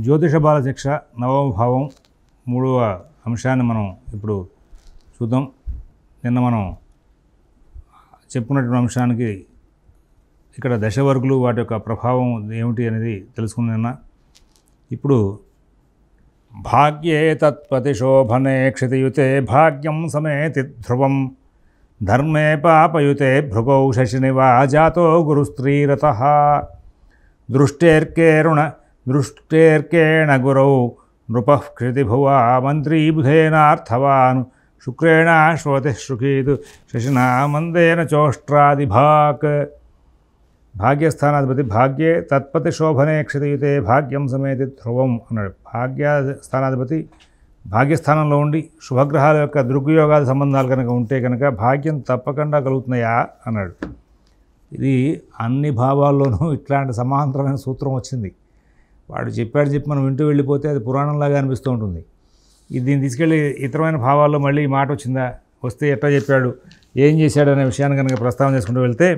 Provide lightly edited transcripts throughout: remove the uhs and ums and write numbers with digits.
జ్యోతిష బాల శిక్ష నవమ భావం మూడవ అంశాన్ని మనం ఇప్పుడు చూద్దాం. నిన్న మనం చెప్పుకున్నటువంటి అంశానికి ఇక్కడ దశవర్గులు వాటి యొక్క ప్రభావం ఏమిటి అనేది తెలుసుకున్న నిన్న. ఇప్పుడు భాగ్యే తత్పతి శోభనే క్షితియుతే భాగ్యం సమేతి ధ్రువం ధర్మే పాపయుతే భృగౌ శశినివా జాతో గురుస్త్రీరతః దృష్టేర్కేణ గురౌ నృపః క్షితిభువా మంత్రీ బుధేనార్థవాన్ శుక్రేణ శ్రోతి శృకీతు శశినా మందేన చోష్ట్రాదిభాక్. భాగ్యస్థానాధిపతి భాగ్యే తత్పతి శోభనే క్షితియుతే భాగ్యం సమేతి ధ్రువం అన్నాడు. భాగ్యస్థానాధిపతి భాగ్యస్థానంలో ఉండి శుభగ్రహాల యొక్క దృగ్యోగాల సంబంధాలు కనుక ఉంటే కనుక భాగ్యం తప్పకుండా కలుగుతున్నాయా అన్నాడు. ఇది అన్ని భావాల్లోనూ ఇట్లాంటి సమాంతరమైన సూత్రం వచ్చింది. వాడు చెప్పి మనం వింటూ వెళ్ళిపోతే అది పురాణంలాగా అనిపిస్తూ ఉంటుంది. దీన్ని తీసుకెళ్ళి ఇతరమైన భావాల్లో మళ్ళీ ఈ మాట వచ్చిందా, వస్తే ఎట్లా చెప్పాడు, ఏం చేశాడు అనే విషయాన్ని కనుక ప్రస్తావన చేసుకుంటూ వెళ్తే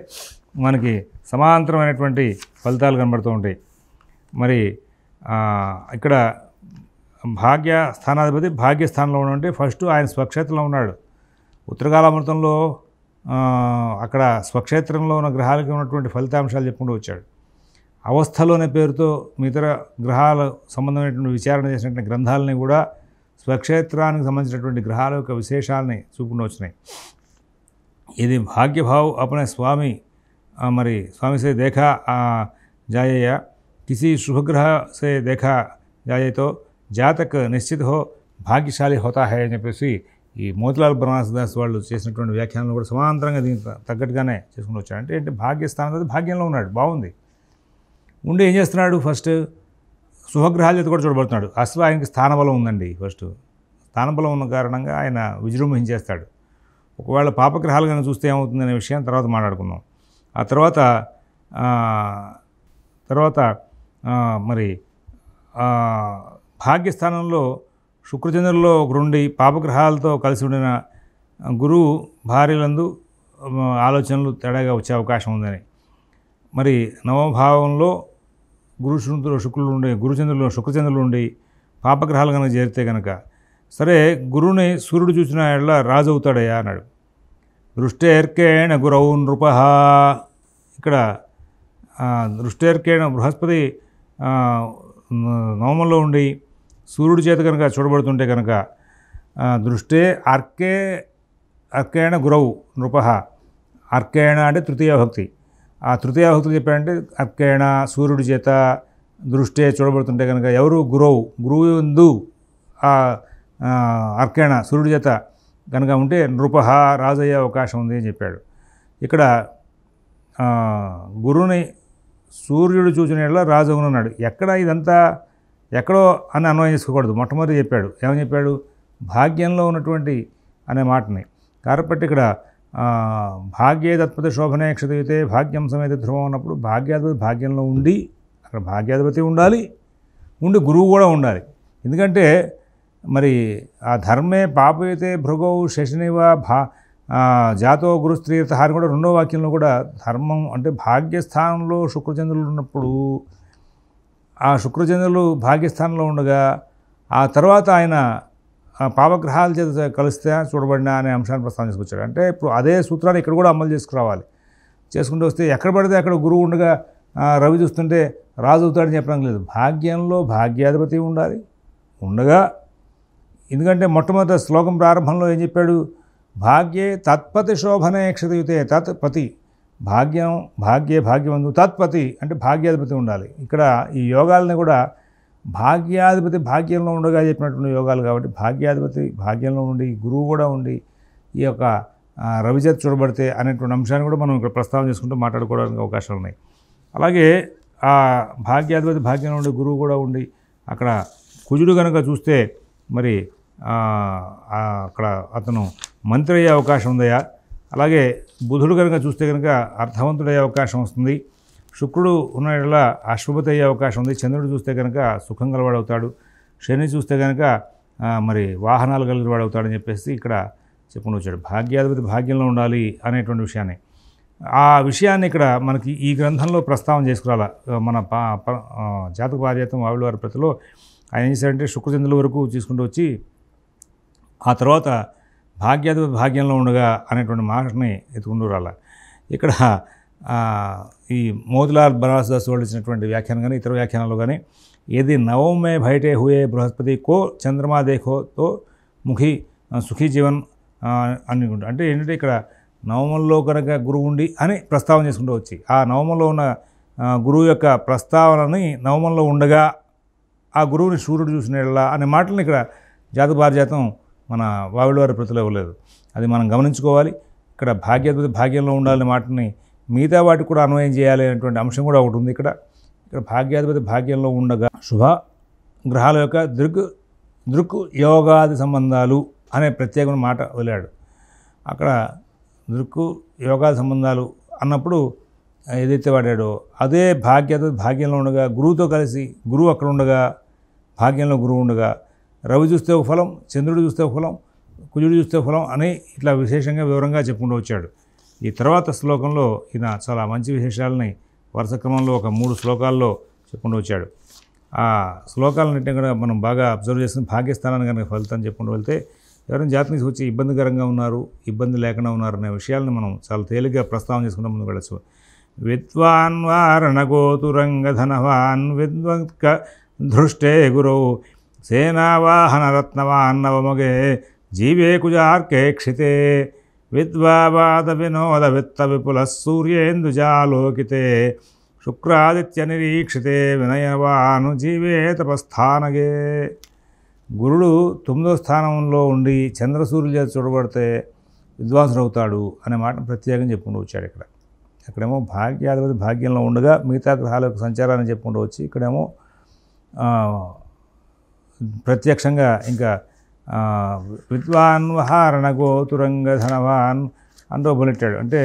మనకి సమాంతరమైనటువంటి ఫలితాలు కనబడుతూ ఉంటాయి. మరి ఇక్కడ భాగ్య స్థానాధిపతి భాగ్యస్థానంలో ఉన్నంటే ఫస్ట్ ఆయన స్వక్షేత్రంలో ఉన్నాడు. ఉత్తరకాలామృతంలో అక్కడ స్వక్షేత్రంలో ఉన్న గ్రహాలకి ఉన్నటువంటి ఫలితాంశాలు చెప్పుకుంటూ వచ్చాడు. అవస్థలోనే పేరుతో ఇతర గ్రహాల సంబంధమైనటువంటి విచారణ చేసినటువంటి గ్రంథాలని కూడా స్వక్షేత్రానికి సంబంధించినటువంటి గ్రహాల యొక్క విశేషాలని చూపుకుంటూ వచ్చినాయి. ఇది భాగ్యభావ్ अपने स्वामी మరి स्वामी से देखा जाए या किसी शुभग्रह से देखा जाए तो జాతక్ నిశ్చిత హో భాగ్యశాలి హోతా హై అని చెప్పేసి ఈ మోతిలాల్ బ్రహ్మదాస్ వాళ్ళు చేసినటువంటి వ్యాఖ్యానాలు కూడా సమాంతరంగా దీనికి తగ్గట్టుగానే చేసుకుని వచ్చాడు. అంటే భాగ్యస్థానం భాగ్యంలో ఉన్నాడు, బాగుంది. ఉండి ఏం చేస్తున్నాడు, ఫస్ట్ శుభగ్రహాల చేత కూడా చూడబడుతున్నాడు. అసలు ఆయనకి స్థానబలం ఉందండి. ఫస్ట్ స్థానబలం ఉన్న కారణంగా ఆయన విజృంభించేస్తాడు. ఒకవేళ పాపగ్రహాలు కనుక చూస్తే ఏమవుతుందనే విషయం తర్వాత మాట్లాడుకుందాం. ఆ తర్వాత మరి భాగ్యస్థానంలో శుక్రచంద్రుల్లో ఒకరుండి పాపగ్రహాలతో కలిసి ఉండిన గురువు భార్యలందు ఆలోచనలు తేడాగా వచ్చే అవకాశం ఉందని, మరి నవభావంలో శుక్రచంద్రులు ఉండి పాపగ్రహాలు కనుక చేరితే కనుక సరే గురువుని సూర్యుడు చూసిన ఎడల రాజు అవుతాడయ్యా అన్నాడు. దృష్టేర్కేణ గురౌ నృపః. ఇక్కడ దృష్టేర్కేణ బృహస్పతి నవమంలో ఉండి సూర్యుడి చేత కనుక చూడబడుతుంటే కనుక దృష్టే అర్కేణ గురౌ నృపః. అర్కేణ అంటే తృతీయ భక్తి. ఆ తృతీయ భక్తులు చెప్పాడంటే అర్కేణ సూర్యుడి చేత దృష్టే చూడబడుతుంటే కనుక ఎవరు గురువు ఎందు అర్కేణ సూర్యుడి చేత కనుక ఉంటే నృపః రాజు అయ్యే అవకాశం ఉంది అని చెప్పాడు. ఇక్కడ గురువుని సూర్యుడు చూసిన రాజు అవునన్నాడు. ఇదంతా ఎక్కడో అని అన్వయం చేసుకోకూడదు. మొట్టమొదటి చెప్పాడు. ఏమని చెప్పాడు, భాగ్యంలో ఉన్నటువంటి అనే మాటని. కాబట్టి ఇక్కడ భాగ్యే తత్పతి శోభనే క్షితియుతే భాగ్యం సమేత ధ్రువం అన్నప్పుడు భాగ్యాధిపతి భాగ్యంలో ఉండి, అక్కడ భాగ్యాధిపతి ఉండాలి, గురువు కూడా ఉండాలి. ఎందుకంటే మరి ఆ ధర్మే పాపయితే భృగౌ శశినివ జాతో గురుస్త్రీరతః అని కూడా రెండో వాక్యంలో కూడా ధర్మం అంటే భాగ్యస్థానంలో శుక్రచంద్రులు ఉన్నప్పుడు ఆ శుక్రచంద్రులు భాగ్యస్థానంలో ఉండగా ఆ తర్వాత ఆయన పాపగ్రహాల చేత కలిస్తే చూడబడిన అనే అంశాన్ని ప్రస్తావన చేసుకొచ్చాడు. అంటే ఇప్పుడు అదే సూత్రాన్ని ఇక్కడ కూడా అమలు చేసుకురావాలి. చేసుకుంటూ వస్తే ఎక్కడ పడితే అక్కడ గురువు ఉండగా రవి చూస్తుంటే రాజు అవుతాడని చెప్పడం లేదు. భాగ్యంలో భాగ్యాధిపతి ఉండాలి ఉండగా. ఎందుకంటే మొట్టమొదటి శ్లోకం ప్రారంభంలో ఏం చెప్పాడు, భాగ్యే తత్పతి శోభనే క్షితియుతే తత్పతి. భాగ్యవంతు తత్పతి అంటే భాగ్యాధిపతి ఉండాలి. ఇక్కడ ఈ యోగాలని కూడా భాగ్యాధిపతి భాగ్యంలో ఉండగా చెప్పినటువంటి యోగాలు కాబట్టి భాగ్యాధిపతి భాగ్యంలో ఉండి గురువు కూడా ఉండి ఈ యొక్క రవిచేత చూడబడితే అనేటువంటి అంశాన్ని కూడా మనం ఇక్కడ ప్రస్తావన చేసుకుంటూ మాట్లాడుకోవడానికి అవకాశాలు ఉన్నాయి. అలాగే ఆ భాగ్యాధిపతి భాగ్యంలో ఉండి గురువు కూడా ఉండి అక్కడ కుజుడు కనుక చూస్తే మరి అక్కడ అతను మంత్రి అయ్యే అవకాశం ఉందయా. అలాగే బుధుడు కనుక చూస్తే కనుక అర్థవంతుడయ్యే అవకాశం వస్తుంది. శుక్రుడు ఉన్న ఇలా అశ్వపతి అయ్యే అవకాశం ఉంది. చంద్రుడు చూస్తే కనుక సుఖం గలవాడవుతాడు. శని చూస్తే కనుక మరి వాహనాలు కలిగినవాడవుతాడని చెప్పేసి ఇక్కడ చెప్పుకుని వచ్చాడు. భాగ్యాధిపతి భాగ్యంలో ఉండాలి అనేటువంటి విషయాన్ని. ఆ విషయాన్ని ఇక్కడ మనకి ఈ గ్రంథంలో ప్రస్తావన చేసుకురాల. మన జాతక పారిజాతం వావిలవారి ప్రతిలో ఆయన ఏం చేశారంటే శుక్రచంద్రుల వరకు తీసుకుంటూ వచ్చి ఆ తర్వాత భాగ్యాధిపతి భాగ్యంలో ఉండగా అనేటువంటి మాటని ఎత్తుకుంటూ రాల. ఇక్కడ ఈ మోతిలాల్ బనారస్ వాళ్ళు ఇచ్చినటువంటి వ్యాఖ్యానం కానీ ఇతర వ్యాఖ్యానాలు కానీ ఏది నవమే బయటే హుయే బృహస్పతి కో చంద్రమా దేఖోతో ముఖి సుఖీ జీవన్ అని అంటే ఏంటంటే ఇక్కడ నవమంలో కనుక గురువు ఉండి అని ప్రస్తావన చేసుకుంటూ వచ్చి ఆ నవమంలో ఉన్న గురువు యొక్క ప్రస్తావనని నవమంలో ఉండగా ఆ గురువుని సూర్యుడు చూసినట్లా అనే మాటలను ఇక్కడ జాతక పారిజాతం మన వావిలవారి ప్రతిలో ఇవ్వలేదు. అది మనం గమనించుకోవాలి. ఇక్కడ భాగ్యాధిపతి భాగ్యంలో ఉండాలనే మాటని మిగతా వాటికి కూడా అన్వయం చేయాలి అనేటువంటి అంశం కూడా ఒకటి ఉంది. ఇక్కడ భాగ్యాధిపతి భాగ్యంలో ఉండగా శుభ గ్రహాల యొక్క దృక్ యోగాది సంబంధాలు అనే ప్రత్యేకమైన మాట వదిలాడు. అక్కడ దృక్కు యోగాది సంబంధాలు అన్నప్పుడు ఏదైతే వాడాడో అదే భాగ్యాధిపతి భాగ్యంలో ఉండగా గురువుతో కలిసి గురువు అక్కడ ఉండగా భాగ్యంలో గురువు ఉండగా రవి చూస్తే ఒక ఫలం, చంద్రుడు చూస్తే ఒక ఫలం, కుజుడు చూస్తే ఫలం అని ఇట్లా విశేషంగా వివరంగా చెప్పుకుంటూ వచ్చాడు. ఈ తర్వాత శ్లోకంలో ఈయన చాలా మంచి విశేషాలని వరుస క్రమంలో ఒక 3 శ్లోకాల్లో చెప్పుకుంటూ వచ్చాడు. ఆ శ్లోకాలన్నింటినీ కూడా మనం బాగా అబ్జర్వ్ చేసిన భాగ్యస్థానాన్ని కనుక ఫలితం చెప్పుకుంటూ వెళ్తే ఎవరైనా జాతకి వచ్చి ఇబ్బందికరంగా ఉన్నారు, ఇబ్బంది లేకుండా ఉన్నారు అనే విషయాలను మనం చాలా తేలిగ్గా ప్రస్తావన చేసుకుంటే ముందుకు వెళ్ళచ్చు. విద్వాన్ వారణగోతురంగధనవాన్ విద్వంక ధృష్టే గురౌ సేనావాహనరత్నవాన్ నవమగే జీవే కుజార్కే క్షితే విద్వావాద వినోద విత్త విపుల సూర్యేందుజాలోకితే శుక్రాదిత్య నిరీక్షితే వినయవాను జీవే తపస్థానగే. గురుడు 9వ స్థానంలో ఉండి చంద్రసూర్యుల చేత చూడబడితే విద్వాంసుడు అవుతాడు అనే మాట ప్రత్యేకంగా చెప్పుకుంటూ వచ్చాడు. ఇక్కడేమో భాగ్యాధిపతి భాగ్యంలో ఉండగా మిగతా గ్రహాల యొక్క సంచారాన్ని చెప్పుకుంటూ వచ్చి ఇక్కడేమో ప్రత్యక్షంగా ఇంకా విద్వాన్ వహారణ గోతురంగ ధనవాన్ అంటూ మొదలెట్టాడు. అంటే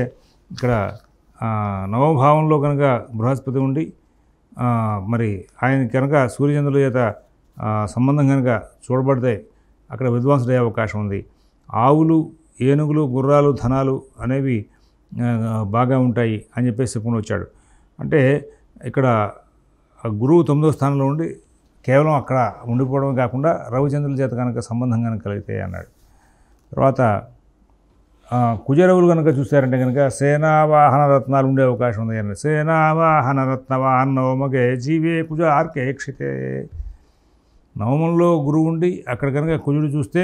ఇక్కడ నవభావంలో కనుక బృహస్పతి ఉండి మరి ఆయన కనుక సూర్యచంద్రుల చేత సంబంధం కనుక చూడబడితే అక్కడ విద్వాంసుడయ్యే అవకాశం ఉంది. ఆవులు, ఏనుగులు, గుర్రాలు, ధనాలు అనేవి బాగా ఉంటాయి అని చెప్పేసి చెప్పుకుని వచ్చాడు. అంటే ఇక్కడ గురువు 9వ స్థానంలో ఉండి కేవలం అక్కడ ఉండిపోవడం కాకుండా రవిచంద్రుల చేత కనుక సంబంధం కనుక కలిగితే అన్నాడు. తర్వాత కుజరవులు కనుక చూస్తారంటే కనుక సేనావాహన రత్నాలు ఉండే అవకాశం ఉంది అన్నాడు. సేనావాహన రత్నవాన్ నవమగే జీవే కుజ ఆర్కే క్షితే. నవమంలో గురువు ఉండి అక్కడ కనుక కుజుడు చూస్తే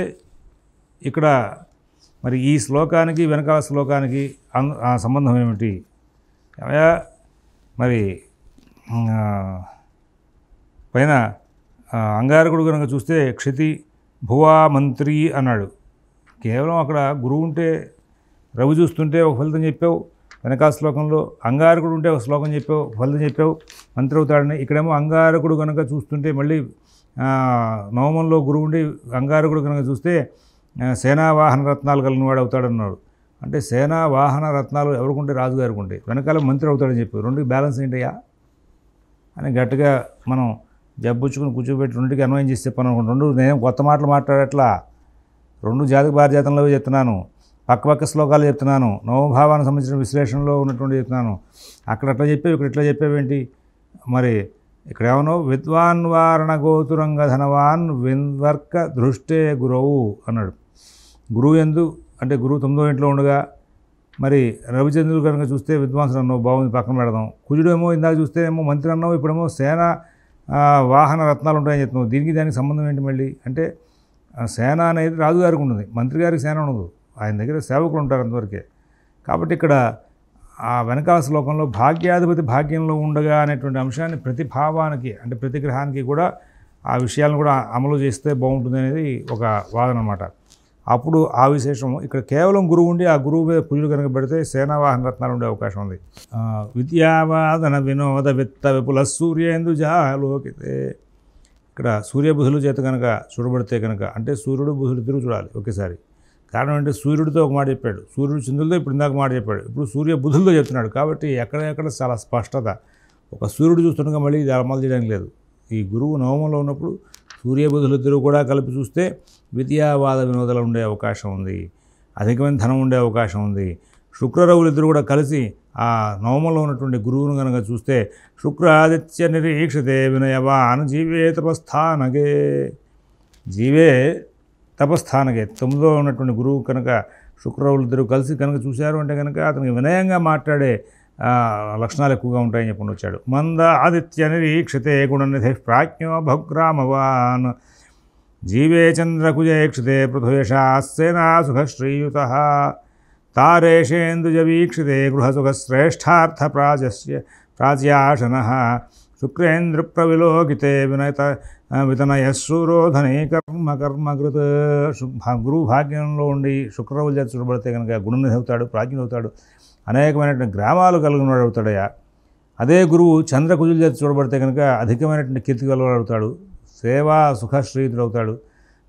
ఇక్కడ మరి ఈ శ్లోకానికి వెనకాల శ్లోకానికి సంబంధం ఏమిటి? మరి పైన అంగారకుడు కనుక చూస్తే క్షితి భువా మంత్రి అన్నాడు. కేవలం అక్కడ గురువు ఉంటే రవి చూస్తుంటే ఒక ఫలితం చెప్పావు, వెనకాల శ్లోకంలో అంగారకుడు ఉంటే ఒక శ్లోకం చెప్పావు, ఫలితం చెప్పావు, మంత్రి అవుతాడని. ఇక్కడేమో అంగారకుడు కనుక చూస్తుంటే మళ్ళీ నవమంలో గురువు ఉండి అంగారకుడు కనుక చూస్తే సేనావాహన రత్నాలు కలిగిన వాడు అవుతాడన్నాడు. అంటే సేనావాహన రత్నాలు ఎవరికుంటే రాజుగారికి ఉంటాయి, వెనకాల మంత్రి అవుతాడని చెప్పి రెండు బ్యాలెన్స్ ఏంటయ్యా అని గట్టిగా మనం జబ్బుచ్చుకుని కూర్చోబెట్టి రెండుకి అన్వయం చేసి చెప్పాను అనుకుంటు. రెండు నేను కొత్త మాటలు మాట్లాడట్లా, రెండు జాతక పారిజాతంలో చెప్తున్నాను, పక్క శ్లోకాలు చెప్తున్నాను, నవభావానికి సంబంధించిన విశ్లేషణలో ఉన్నటువంటి చెప్తున్నాను. అక్కడ అట్లా చెప్పేవి, ఇక్కడ ఇట్లా చెప్పేవేంటి? మరి ఇక్కడ ఏమనో విద్వాన్ వారణ గోతురంగ ధనవాన్ విన్వర్క దృష్టే గురువు అన్నాడు. గురువు ఎందు అంటే గురువు 9వ ఇంట్లో ఉండగా మరి రవిచంద్రుడు కనుక చూస్తే విద్వాంసుడు అన్నావు, బాగుంది, పక్కన పెడదాం. కుజుడేమో ఇందాక చూస్తే ఏమో మంత్రి అన్నావు, ఇప్పుడేమో సేన వాహన రత్నాలు ఉంటాయని చెప్తున్నావు. దీనికి దానికి సంబంధం ఏంటి మళ్ళీ అంటే సేన అనేది రాజుగారికి ఉంటుంది, మంత్రి గారికి సేన ఉండదు, ఆయన దగ్గర సేవకులు ఉంటారు అంతవరకే. కాబట్టి ఇక్కడ ఆ వెనకాల శ్లోకంలో భాగ్యాధిపతి భాగ్యంలో ఉండగా అనేటువంటి అంశాన్ని ప్రతి భావానికి అంటే ప్రతి గ్రహానికి కూడా ఆ విషయాలను కూడా అమలు చేస్తే బాగుంటుంది అనేది ఒక వాదన అన్నమాట. అప్పుడు ఆ విశేషం ఇక్కడ కేవలం గురువు ఉండి ఆ గురువు మీద కుజుడు కనుక పెడితే సేనావాహన రత్నాలు ఉండే అవకాశం ఉంది. విద్యావాదన వినోద విత్త విపుల సూర్యేందు జాలోకితే. ఇక్కడ సూర్యబుధుల చేత కనుక చూడబడితే కనుక అంటే సూర్యుడు బుధుడు ఇద్దరు చూడాలి ఒకేసారి. కారణం అంటే సూర్యుడితో ఒక మాట చెప్పాడు, సూర్యుడు చంద్రుడితో ఇప్పుడు ఇందాక మాట చెప్పాడు, ఇప్పుడు సూర్య బుధులతో చెప్తున్నాడు. కాబట్టి ఎక్కడెక్కడ చాలా స్పష్టత. ఒక సూర్యుడు చూస్తుండగా మళ్ళీ ఇది అమలు చేయడానికి లేదు. ఈ గురువు నవమంలో ఉన్నప్పుడు సూర్య బుధులిద్దరూ కూడా కలిపి చూస్తే విద్యావాద వినోదాలు ఉండే అవకాశం ఉంది, అధికమైన ధనం ఉండే అవకాశం ఉంది. శుక్రరవులిద్దరూ కూడా కలిసి ఆ నవమంలో ఉన్నటువంటి గురువును కనుక చూస్తే శుక్రాదిత్య నిరీక్షతే వినయవాన్ జీవే తపస్థానగే జీవే తపస్థానగే 9లో ఉన్నటువంటి గురువు కనుక శుక్రవులు ఇద్దరు కలిసి కనుక చూశారు అంటే కనుక అతనికి వినయంగా మాట్లాడే లక్షణాలు ఎక్కువగా ఉంటాయని చెప్పి వచ్చాడు. మంద ఆదిత్య నిరీక్షతే గుణనిధి ప్రాజ్ఞో భగ్రామవాన్ జీవే చంద్రకుజేక్షతే పృథుయశాస్సేనా సుఖశ్రీయుత తారేషేందుజవీక్షతే గృహసుఖశ్రేష్ఠార్థ ప్రాజ్యాసన శుక్రేంద్రప్రవిలోకితే వితనయశూరోధనే కర్మకృత్. గురువు భాగ్యంలో ఉండి శుక్రవుల చేత చూడబడితే కనుక గుణనిధి అవుతాడు, ప్రాజ్ఞుడు అవుతాడు, అనేకమైనటువంటి గ్రామాలు కలిగినవాడు అవుతాడయా. అదే గురువు చంద్రకుజుల చేత చూడబడితే కనుక అధికమైనటువంటి కీర్తి గలవాడు అవుతాడు, సేవా సుఖశ్రీయుతుడు అవుతాడు.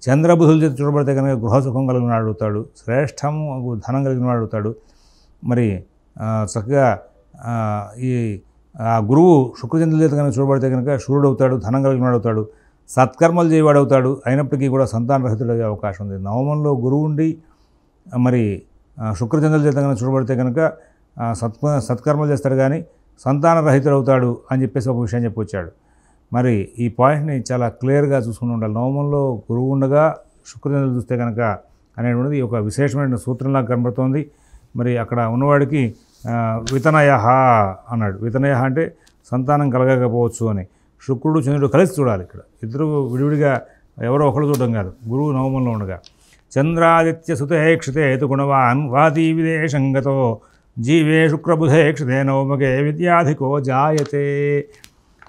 చంద్రబుధుల చేత చూడబడితే కనుక గృహసుఖం కలిగిన వాడు అవుతాడు, శ్రేష్టము ధనం కలిగిన వాడు అవుతాడు. మరి చక్కగా ఈ గురువు శుక్రచంద్రుల చేత కనుక చూడబడితే కనుక శూరుడు అవుతాడు, ధనం కలిగిన వాడు అవుతాడు, సత్కర్మలు చేయవాడు అవుతాడు. అయినప్పటికీ కూడా సంతానరహితుడయ్యే అవకాశం ఉంది. నవమంలో గురువు ఉండి మరి శుక్రచంద్రుల చేత కనుక చూడబడితే కనుక సత్కర్మలు చేస్తాడు కానీ సంతానరహితుడు అవుతాడు అని చెప్పేసి ఒక విషయం చెప్పొచ్చాడు. మరి ఈ పాయింట్ని చాలా క్లియర్గా చూసుకుని ఉండాలి. నవమంలో గురువు ఉండగా శుక్రచంద్రులు చూస్తే కనుక అనేటువంటిది ఒక విశేషమైన సూత్రంలా కనబడుతోంది. మరి అక్కడ ఉన్నవాడికి వితనయ అన్నాడు. వితనయ అంటే సంతానం కలగకపోవచ్చు అని. శుక్రుడు చంద్రుడు కలిసి చూడాలి. ఇక్కడ ఇద్దరు విడివిడిగా ఎవరో ఒకరు చూడడం కాదు. గురువు నవమంలో ఉండగా చంద్రాదిత్య సుతేక్షతే గుణవాన్ వాదీ విదేశంగతో జీవే శుక్రబుధేక్షతే నవమగే విద్యాధికో జాయతే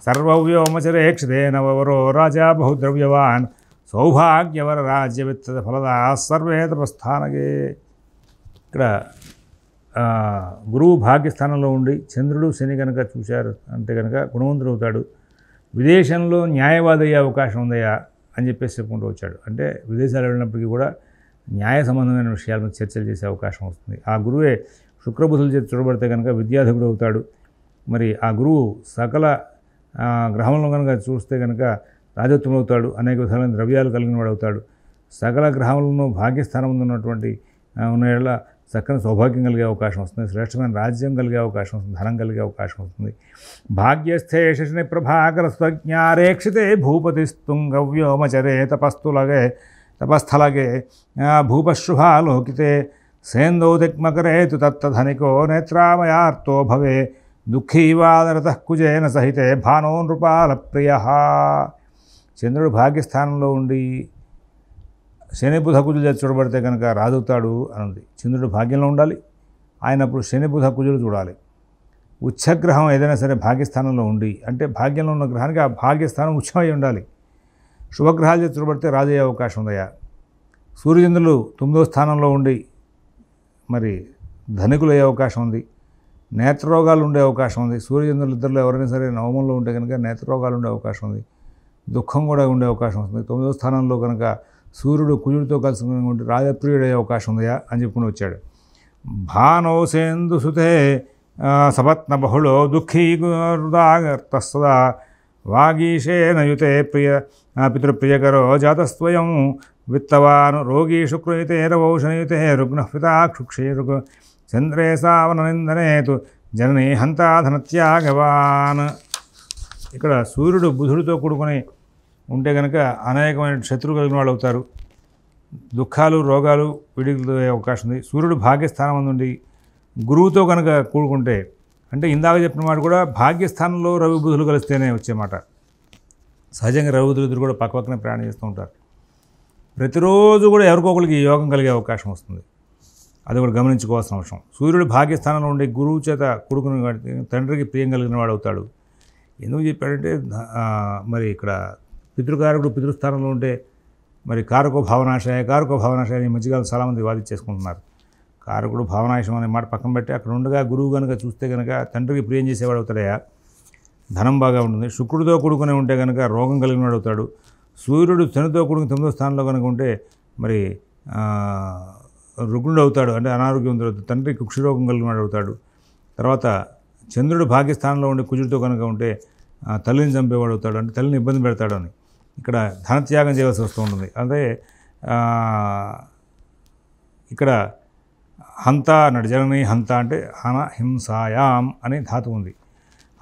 సర్వవ్యోమచరేక్షతే నవవరో రాజా బహుద్రవ్యవాన్ సౌభాగ్యవర రాజ్యవిత్త ఫలదా సర్వే తపస్థానగే. ఇక్కడ గురువు భాగ్యస్థానంలో ఉండి చంద్రుడు శని కనుక చూశారు అంటే కనుక గుణవంతుడు అవుతాడు. విదేశంలో న్యాయవాది అయ్యే అవకాశం ఉందయ్యా అని చెప్పేసి చెప్పుకుంటూ వచ్చాడు. అంటే విదేశాలు వెళ్ళినప్పటికీ కూడా న్యాయ సంబంధమైన విషయాల మీద చర్చలు చేసే అవకాశం వస్తుంది. ఆ గురువే శుక్రబుధుల చేతి చూడబడితే కనుక విద్యాధికుడు అవుతాడు. మరి ఆ గురువు సకల గ్రహంలో కనుక చూస్తే కనుక రాజత్వం అవుతాడు, అనేక విధాలైన ద్రవ్యాలు కలిగిన వాడు అవుతాడు. సకల గ్రహములను భాగ్యస్థానం ఉన్నటువంటి ఉన్న చక్కని సౌభాగ్యం కలిగే అవకాశం వస్తుంది, శ్రేష్టమైన రాజ్యం కలిగే అవకాశం వస్తుంది, ధనం కలిగే అవకాశం వస్తుంది. భాగ్యస్థే శశిని ప్రభాకర స్వజ్ఞారేక్షితే భూపతిస్తుంగవ్యోమచరే తపస్థలగే భూపశుభాలోకితే సేందో దిక్మకరేతు తత్తధనికో నేత్రామయార్తో భవే దుఃఖీవాదరతః కుజేన సహితే భానో నృపాల ప్రియ. చంద్రుడు భాగ్యస్థానంలో ఉండి శని బుధ కుజులు చూడబడితే కనుక రాజవుతాడు అన్నది. చంద్రుడు భాగ్యంలో ఉండాలి, ఆయన అప్పుడు శని బుధ కుజులు చూడాలి. ఉచ్చగ్రహం ఏదైనా సరే భాగ్యస్థానంలో ఉండి అంటే భాగ్యంలో ఉన్న గ్రహానికి ఆ భాగ్యస్థానం ఉచ్చమై ఉండాలి. శుభగ్రహాలు చేత చూడబడితే రాజయ్యే అవకాశం ఉందయ్యా. సూర్యచంద్రులు 9వ స్థానంలో ఉండి మరి ధనికులు అయ్యే అవకాశం ఉంది, నేత్రరోగాలు ఉండే అవకాశం ఉంది. సూర్యచంద్రులు ఇద్దరిలో ఎవరైనా సరే నవమంలో ఉంటే కనుక నేత్రరోగాలు ఉండే అవకాశం ఉంది, దుఃఖం కూడా ఉండే అవకాశం వస్తుంది. 9వ స్థానంలో కనుక సూర్యుడు కుజుడితో కలిసి ఉంటే రాజప్రియుడు అయ్యే అవకాశం ఉందయా అని చెప్పుకుని వచ్చాడు. భానో సేందు సుతే సపత్న బహుళో దుఃఖీ హృదాగర్తస్తదా వాగీషేణ యుతే పితృప్రియకరో జాతస్వయం విత్తవాన్ రోగీ శుక్రయుతే రవౌషణయుతే రుగ్నఃపితాక్షుక్షే చంద్రే సావననిందనేతు జననీ హంతాధనత్యాగవాన్. ఇక్కడ సూర్యుడు బుధుడితో కూడుకొని ఉంటే కనుక అనేకమైన శత్రువు కలిగిన వాళ్ళు అవుతారు, దుఃఖాలు రోగాలు విడిగే అవకాశం ఉంది. సూర్యుడు భాగ్యస్థానం నుండి గురువుతో కనుక కూడుకుంటే అంటే ఇందాక చెప్పిన మాట కూడా భాగ్యస్థానంలో రవి బుధులు కలిస్తేనే వచ్చే మాట. సహజంగా రవి బుధులు ఇద్దరు కూడా పక్కపక్కనే ప్రయాణం చేస్తూ ఉంటారు. ప్రతిరోజు కూడా ఎవరికొకరికి యోగం కలిగే అవకాశం వస్తుంది, అది కూడా గమనించుకోవాల్సిన అవసరం. సూర్యుడు భాగ్యస్థానంలో ఉండి గురువు చేత కూడుకుని వాడికి తండ్రికి ప్రియం కలిగిన వాడు అవుతాడు. ఎందుకు చెప్పాడంటే మరి ఇక్కడ పితృకారకుడు పితృస్థానంలో ఉంటే మరి కారకో భావనాశయ ఈ మధ్యకాలం చాలామంది వాదించేసుకుంటున్నారు. కారకుడు భావనాశం అనే మాట పక్కన పెట్టి అక్కడ ఉండగా గురువు కనుక చూస్తే కనుక తండ్రికి ప్రియం చేసేవాడు అవుతాడయా, ధనం బాగా ఉంటుంది. శుక్రుడితో కూడుకుని ఉంటే కనుక రోగం కలిగిన వాడు అవుతాడు. సూర్యుడు శనితో కూడుకుని 9వ స్థానంలో కనుక ఉంటే మరి రుగ్నుడు అవుతాడు, అంటే అనారోగ్యం జరుగుతుంది, తండ్రికి కుక్షిరోగం కలిగిన వాడు అవుతాడు. తర్వాత చంద్రుడు భాగ్యస్థానంలో ఉండి కుజుడితో కనుక ఉంటే తల్లిని చంపేవాడు అవుతాడు, అంటే తల్లిని ఇబ్బంది పెడతాడు అని. ఇక్కడ ధనత్యాగం చేయవలసి వస్తూ ఉంటుంది. అదే ఇక్కడ హంత అన్నాడు. జనని హంత అంటే హన హింసాయాం అని ధాతువు ఉంది.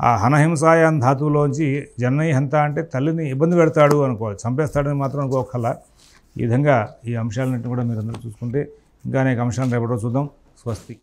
ఆ హనహింసాయాం ధాతువులోంచి జనని హంత అంటే తల్లిని ఇబ్బంది పెడతాడు అనుకోవాలి, చంపేస్తాడని మాత్రం అనుకోకల్లా. ఈ విధంగా ఈ అంశాలన్నింటినీ కూడా మీరు అందరూ చూసుకుంటే ఇంకా అనేక అంశాలను రేపటి రోజు చూద్దాం. స్వస్తి.